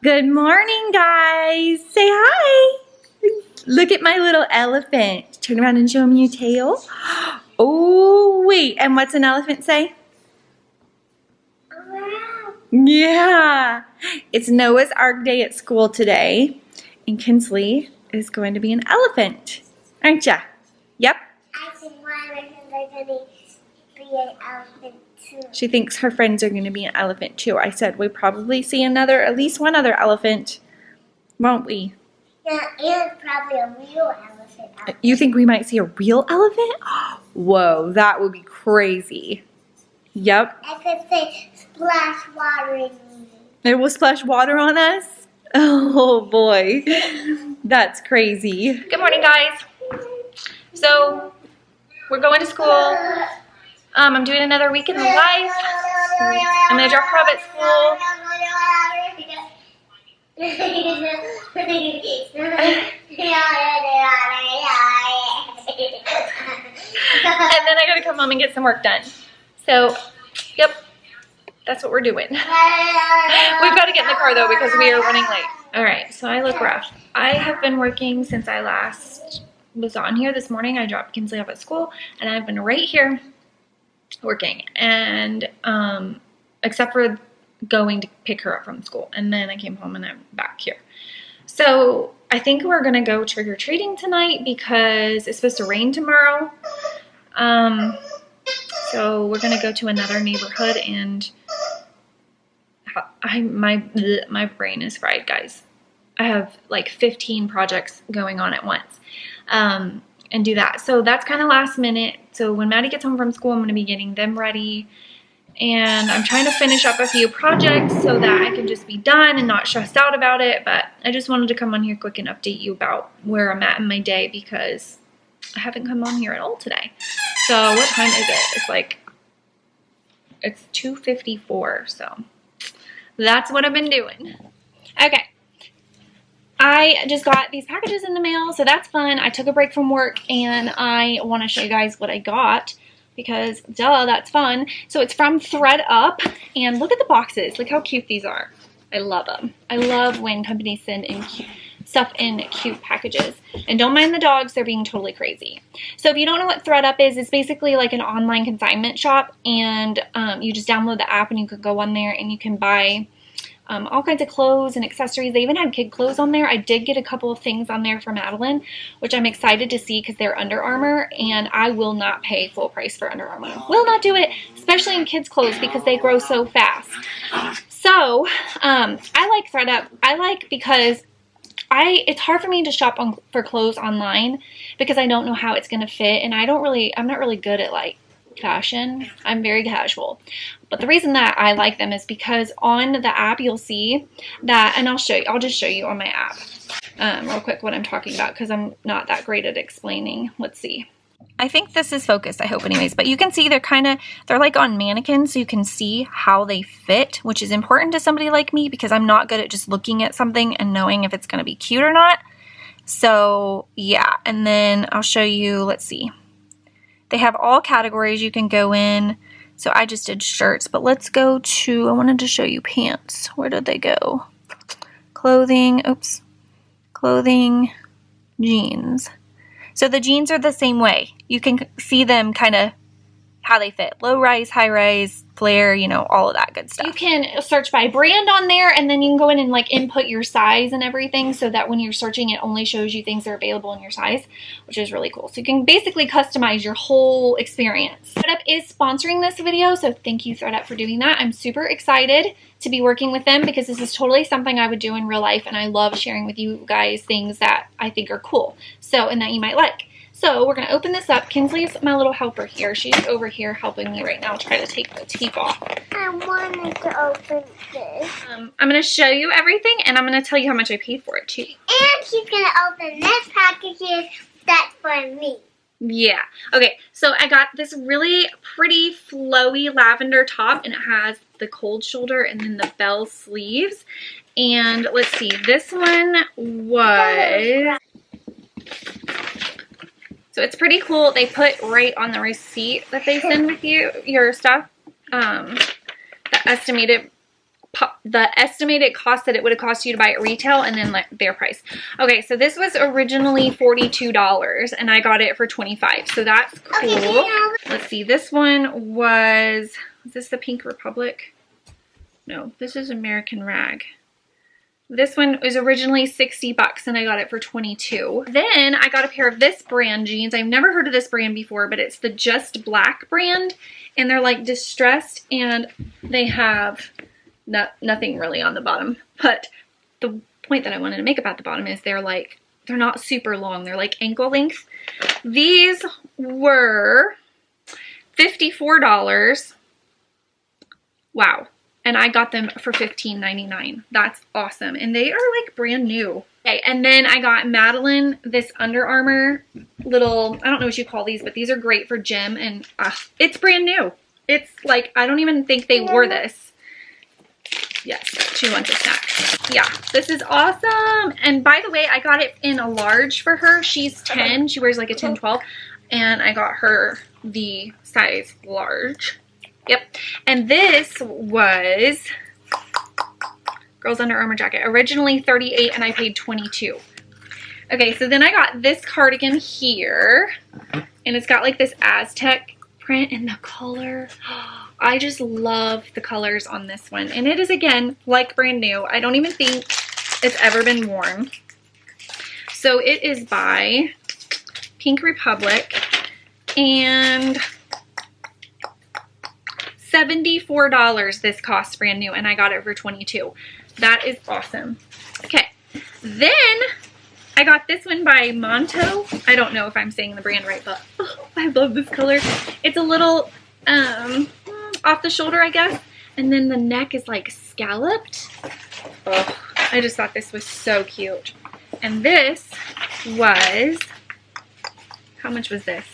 Good morning, guys. Say hi. Look at my little elephant. Turn around and show me your tail. Oh, wait. And what's an elephant say? Yeah. It's Noah's Ark Day at school today. And Kinsley is going to be an elephant. Aren't ya? Yep. I think my friends are going to be an elephant too. She thinks her friends are going to be an elephant too. I said we probably see at least one other elephant, won't we? Yeah, and probably a real elephant. You think we might see a real elephant? Whoa, that would be crazy. Yep. I could say splash water in me. It will splash water on us? Oh boy, that's crazy. Good morning, guys. So, we're going to school. I'm doing another week in the life. I'm going to drop her off at school. And then I got to come home and get some work done. So, yep, that's what we're doing. We've got to get in the car, though, because we are running late. All right, so I look rough. I have been working since I last was on here this morning. I dropped Kinsley off at school, and I've been right here working. And except for going to pick her up from school. And then I came home and I'm back here. So I think we're going to go trick-or-treating tonight because it's supposed to rain tomorrow. So we're going to go to another neighborhood, and my brain is fried, guys. I have like 15 projects going on at once, and do that. So that's kind of last minute. So when Maddie gets home from school, I'm going to be getting them ready, and I'm trying to finish up a few projects so that I can just be done and not stressed out about it. But I just wanted to come on here quick and update you about where I'm at in my day because I haven't come on here at all today. So what time is it? It's 2:54, so that's what I've been doing. Okay. I just got these packages in the mail, so that's fun. I took a break from work, and I want to show you guys what I got because, duh, that's fun. So it's from ThredUp, and look at the boxes. Look how cute these are. I love them. I love when companies send in stuff in cute packages. And don't mind the dogs, they're being totally crazy. So if you don't know what ThredUp is, it's basically like an online consignment shop, and you just download the app and you can go on there and you can buy all kinds of clothes and accessories. They even had kid clothes on there. I did get a couple of things on there for Madeline, which I'm excited to see because they're Under Armour, and I will not pay full price for Under Armour. Will not do it, especially in kids' clothes because they grow so fast. So I like ThredUp. I like because it's hard for me to shop for clothes online because I don't know how it's going to fit, and I'm not really good at like fashion. I'm very casual. But the reason that I like them is because on the app you'll see that, and I'll just show you on my app real quick what I'm talking about because I'm not that great at explaining. Let's see. I think this is focused, I hope anyways, but you can see they're like on mannequins, so you can see how they fit, which is important to somebody like me because I'm not good at just looking at something and knowing if it's going to be cute or not. So yeah, and then I'll show you, let's see. They have all categories you can go in. So I just did shirts, but let's go to, I wanted to show you pants. Where did they go? Clothing, jeans. So the jeans are the same way. You can see them kind of how they fit. Low rise, high rise, flare, all of that good stuff. You can search by brand on there, and then you can go in and like input your size and everything so that when you're searching, it only shows you things that are available in your size, which is really cool. So you can basically customize your whole experience. ThredUp is sponsoring this video, so thank you ThredUp for doing that. I'm super excited to be working with them because this is totally something I would do in real life, and I love sharing with you guys things that I think are cool, and that you might like. So we're going to open this up. Kinsley's my little helper here. She's over here helping me right now try to take the tape off. I wanted to open this. I'm going to show you everything, and I'm going to tell you how much I paid for it too. And she's going to open this package here. That's for me. Yeah. Okay, so I got this really pretty flowy lavender top, and it has the cold shoulder and then the bell sleeves. And let's see, this one was... So it's pretty cool. They put right on the receipt that they send with you, your stuff, the estimated the estimated cost that it would have cost you to buy it retail, and then like their price. Okay, so this was originally $42 and I got it for $25. So that's cool. Okay, let's see. This one was this the Pink Republic? No, this is American Rag. This one was originally 60 bucks and I got it for 22. Then I got a pair of this brand jeans. I've never heard of this brand before, but it's the Just Black brand, and they're like distressed and they have nothing really on the bottom. But the point that I wanted to make about the bottom is they're not super long. They're like ankle length. These were $54. Wow. And I got them for $15.99. That's awesome. And they are like brand new. Okay, and then I got Madeline this Under Armour little, I don't know what you call these, but these are great for gym. And it's brand new. It's like, I don't even think they wore this. Yes, she wants a snack. Yeah, this is awesome. And by the way, I got it in a large for her. She's 10. She wears like a 10, 12. And I got her the size large. Yep. And this was girls Under Armour jacket. Originally $38 and I paid $22. Okay, so then I got this cardigan here. And it's got like this Aztec print in the color. I just love the colors on this one. And it is, again, like brand new. I don't even think it's ever been worn. So it is by Pink Republic. And $74 this costs brand new, and I got it for $22. That is awesome. Okay, then I got this one by Monto. I don't know if I'm saying the brand right, but I love this color. It's a little off the shoulder, I guess, and then the neck is like scalloped. Oh, I just thought this was so cute. And this was, how much was this?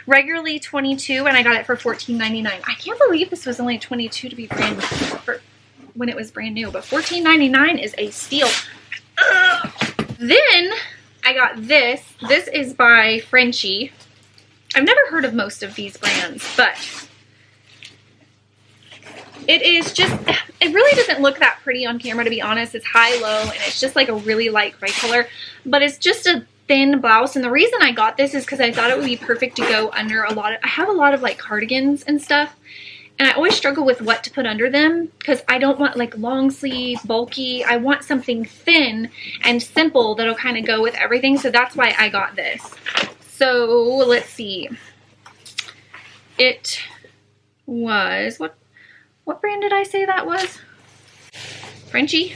Regularly $22 and I got it for $14.99. I can't believe this was only $22 to be brand new when it was brand new, but $14.99 is a steal. Then I got this. This is by Frenchie. I've never heard of most of these brands, but it is just, it really doesn't look that pretty on camera, to be honest. It's high-low and it's just like a really light gray color, but it's just a thin blouse. And the reason I got this is because I thought it would be perfect to go under I have a lot of like cardigans and stuff, and I always struggle with what to put under them because I don't want like long sleeve, bulky. I want something thin and simple that'll kind of go with everything. So that's why I got this. So let's see. It was, what brand did I say that was? Frenchie.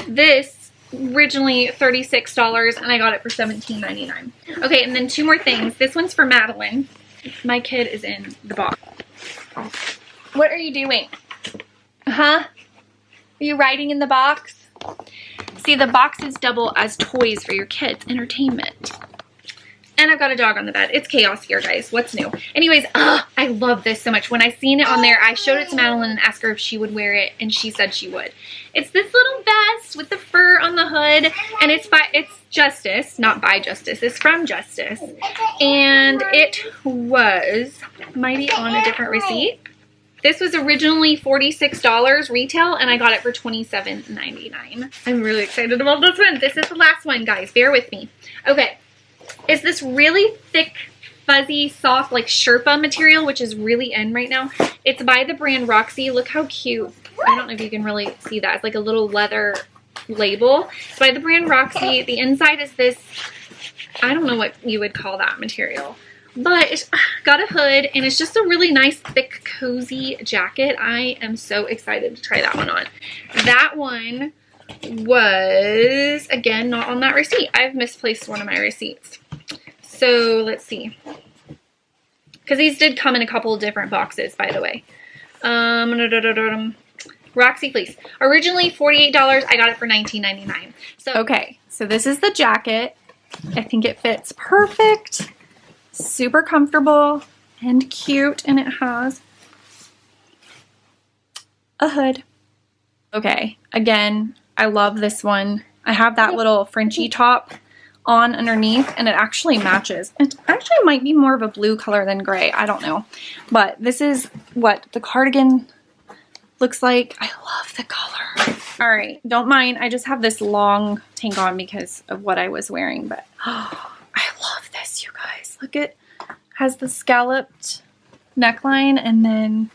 This originally $36 and I got it for $17.99. Okay, and then two more things. This one's for Madeline. My kid is in the box. What are you doing? Huh? Are you writing in the box? See, the boxes double as toys for your kids' entertainment. And I've got a dog on the bed. It's chaos here, guys. What's new? Anyways, I love this so much. When I seen it on there, I showed it to Madeline and asked her if she would wear it, and she said she would. It's this little vest with the fur on the hood, and it's Justice, not by Justice. It's from Justice. And it was, might be on a different receipt. This was originally $46 retail, and I got it for $27.99. I'm really excited about this one. This is the last one, guys. Bear with me. Okay. It's this really thick, fuzzy, soft, like Sherpa material, which is really in right now. It's by the brand Roxy. Look how cute. I don't know if you can really see that. It's like a little leather label. It's by the brand Roxy. The inside is this, I don't know what you would call that material, but it's got a hood, and it's just a really nice, thick, cozy jacket. I am so excited to try that one on. That one was, again, not on that receipt. I've misplaced one of my receipts. So let's see. Because these did come in a couple of different boxes, by the way. Roxy Fleece. Originally $48. I got it for $19.99. So okay, so this is the jacket. I think it fits perfect. Super comfortable and cute, and it has a hood. Okay, again, I love this one. I have that little Frenchie top on underneath, and it actually matches. It actually might be more of a blue color than gray. I don't know. But this is what the cardigan looks like. I love the color. All right, don't mind. I just have this long tank on because of what I was wearing, but oh, I love this, you guys. Look, it has the scalloped neckline and then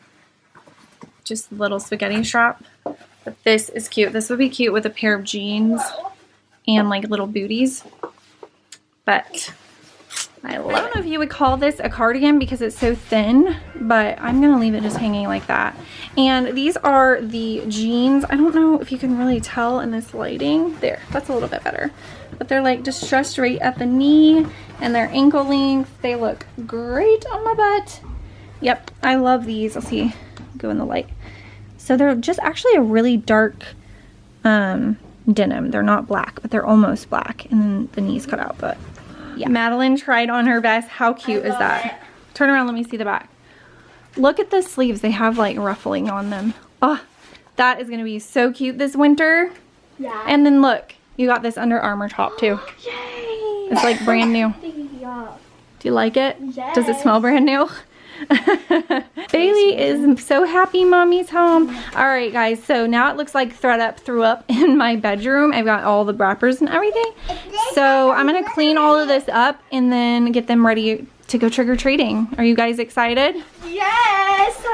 just a little spaghetti strap. But this is cute. This would be cute with a pair of jeans and like little booties. But I don't know if you would call this a cardigan because it's so thin, but I'm gonna leave it just hanging like that. And these are the jeans. I don't know if you can really tell in this lighting. There, that's a little bit better. But they're like just stretched right at the knee and they're ankle length. They look great on my butt. Yep, I love these. I'll see, go in the light. So they're just actually a really dark denim. They're not black, but they're almost black. And then the knees cut out, but yeah. Madeline tried on her vest. How cute is that? Turn around, let me see the back. Look at the sleeves. They have like ruffling on them. Oh, that is gonna be so cute this winter. Yeah. And then look, you got this Under Armour top too. Yay! It's like brand new. Do you like it? Yes. Does it smell brand new? Bailey is so happy mommy's home. All right, guys, so now it looks like ThredUp threw up in my bedroom. I've got all the wrappers and everything. So I'm gonna clean all of this up and then get them ready to go trick-or-treating. Are you guys excited? Yes!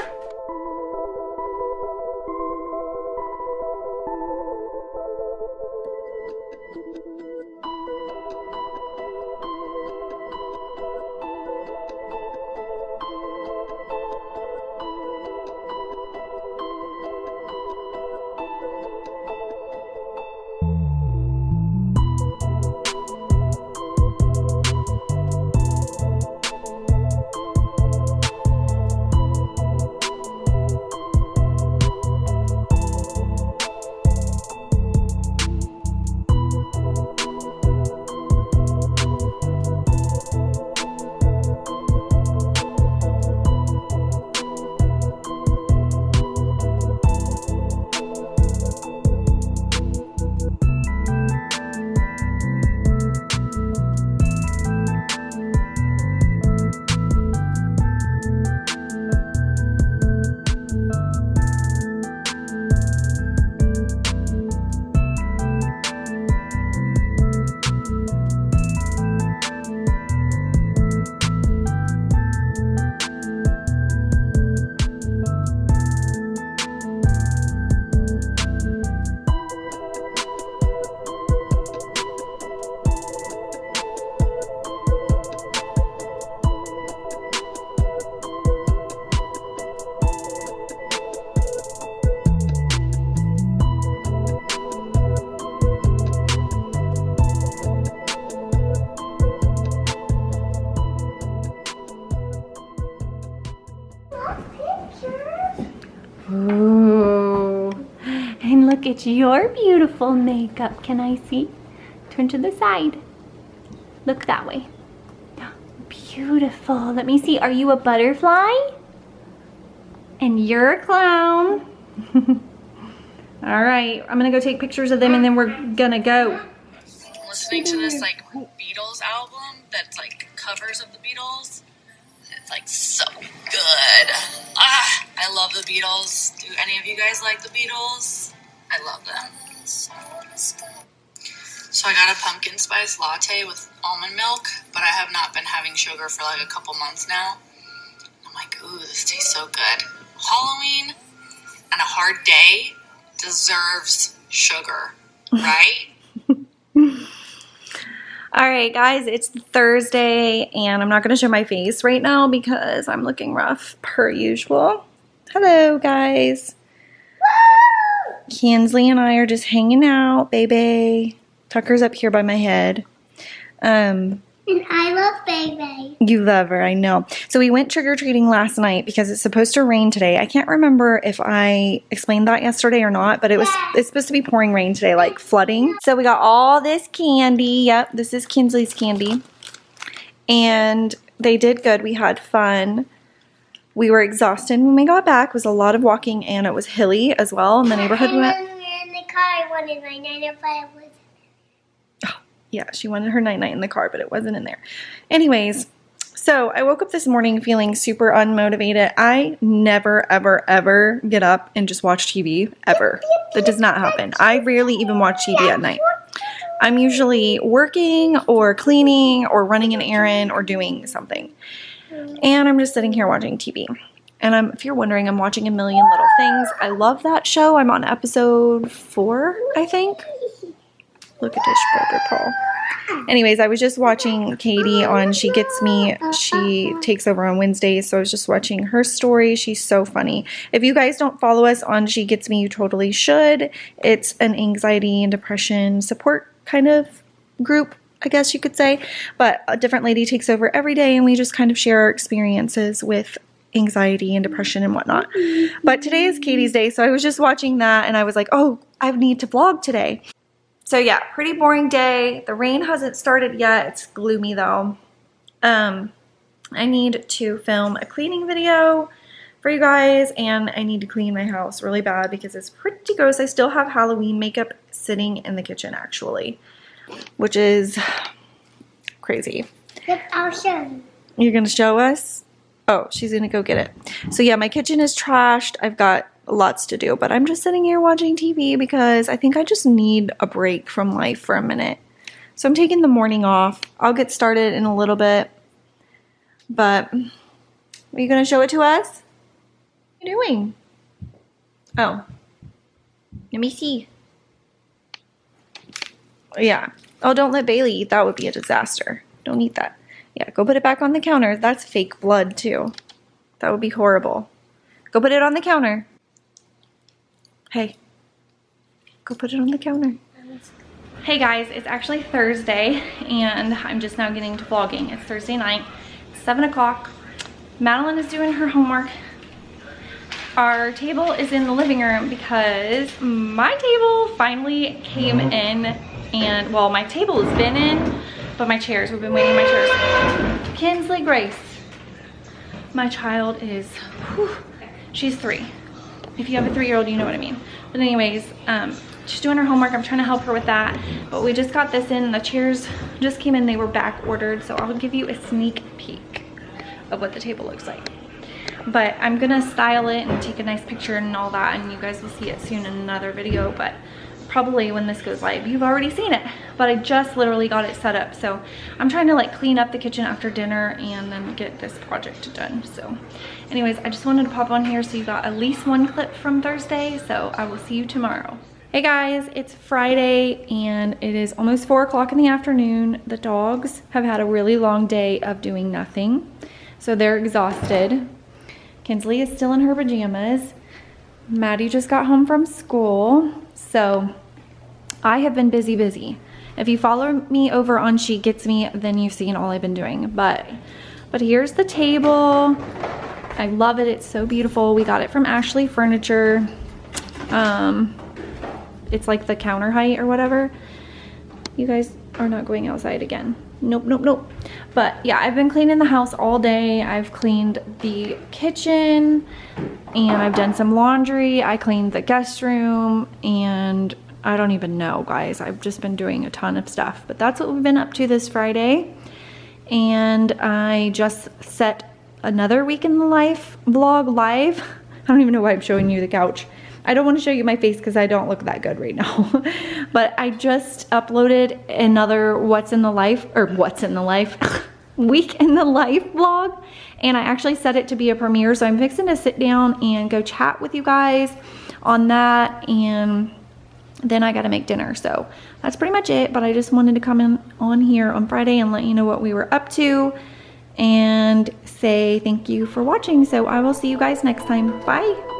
Ooh. And look at your beautiful makeup. Can I see? Turn to the side. Look that way. Beautiful. Let me see. Are you a butterfly? And you're a clown. All right. I'm going to go take pictures of them and then we're going to go. Listening to this like Beatles album that's like covers of the Beatles. It's like so good. Ah, I love the Beatles. Do any of you guys like the Beatles? I love them. So I got a pumpkin spice latte with almond milk, but I have not been having sugar for like a couple months now. I'm like, ooh, this tastes so good. Halloween and a hard day deserves sugar, right? All right, guys, it's Thursday, and I'm not going to show my face right now because I'm looking rough per usual. Hello, guys. Kinsley and I are just hanging out, baby. Tucker's up here by my head. And I love Baby. You love her, I know. So we went trick-or-treating last night because it's supposed to rain today. I can't remember if I explained that yesterday or not, but it's supposed to be pouring rain today, like flooding. So we got all this candy. Yep, this is Kinsley's candy. And they did good. We had fun. We were exhausted when we got back. It was a lot of walking, and it was hilly as well in the neighborhood we went. In the car, I wanted my 905. Yeah, she wanted her night-night in the car, but it wasn't in there. Anyways, So I woke up this morning feeling super unmotivated. I never, ever, ever get up and just watch TV, ever. That does not happen. I rarely even watch TV at night. I'm usually working or cleaning or running an errand or doing something. And I'm just sitting here watching TV. And if you're wondering, I'm watching A Million Little Things. I love that show. I'm on episode 4, I think. Look at this brother, Paul. Anyways, I was just watching Katie on She Gets Me. She takes over on Wednesdays, so I was just watching her story. She's so funny. If you guys don't follow us on She Gets Me, you totally should. It's an anxiety and depression support kind of group, I guess you could say. But a different lady takes over every day, and we just kind of share our experiences with anxiety and depression and whatnot. But today is Katie's day, so I was just watching that, and I was like, oh, I need to vlog today. So yeah, pretty boring day. The rain hasn't started yet. It's gloomy though. I need to film a cleaning video for you guys, and I need to clean my house really bad because it's pretty gross. I still have Halloween makeup sitting in the kitchen actually, which is crazy. Yep, I'll show you. You're gonna show us? Oh, she's gonna go get it. So yeah, my kitchen is trashed. I've got lots to do, but I'm just sitting here watching TV because I think I just need a break from life for a minute. So I'm taking the morning off. I'll get started in a little bit, but are you gonna show it to us? What are you doing? Oh, let me see. Yeah. Oh, don't let Bailey eat. That would be a disaster. Don't eat that. Yeah, go put it back on the counter. That's fake blood too. That would be horrible. Go put it on the counter. Hey, go put it on the counter. Hey guys, it's actually Thursday and I'm just now getting to vlogging. It's Thursday night, 7 o'clock. Madeline is doing her homework. Our table is in the living room because my table finally came in, and well, my table has been in, but my chairs, we've been waiting my chairs. Kinsley Grace, my child is, whew, she's 3. If you have a 3-year-old, you know what I mean. But anyways, she's doing her homework. I'm trying to help her with that. But we just got this in. The chairs just came in. They were back ordered. So I'll give you a sneak peek of what the table looks like. But I'm going to style it and take a nice picture and all that. And you guys will see it soon in another video. But probably when this goes live, you've already seen it. But I just literally got it set up. So I'm trying to like clean up the kitchen after dinner and then get this project done. So anyways, I just wanted to pop on here so you got at least one clip from Thursday. So I will see you tomorrow. Hey guys, it's Friday and it is almost 4 o'clock in the afternoon. The dogs have had a really long day of doing nothing. So they're exhausted. Kinsley is still in her pajamas. Maddie just got home from school. So I have been busy. If you follow me over on She Gets Me, then you've seen all I've been doing. But here's the table. I love it. It's so beautiful. We got it from Ashley Furniture. It's like the counter height or whatever. You guys are not going outside again. Nope. But yeah, I've been cleaning the house all day. I've cleaned the kitchen and I've done some laundry. I cleaned the guest room and I don't even know, guys. I've just been doing a ton of stuff, but that's what we've been up to this Friday. And I just set another Week in the Life vlog live. I don't even know why I'm showing you the couch. I don't want to show you my face because I don't look that good right now. But I just uploaded another Week in the Life vlog. And I actually set it to be a premiere. So I'm fixing to sit down and go chat with you guys on that. And then I got to make dinner. So that's pretty much it. But I just wanted to come in on here on Friday and let you know what we were up to. And say thank you for watching. So I will see you guys next time. Bye.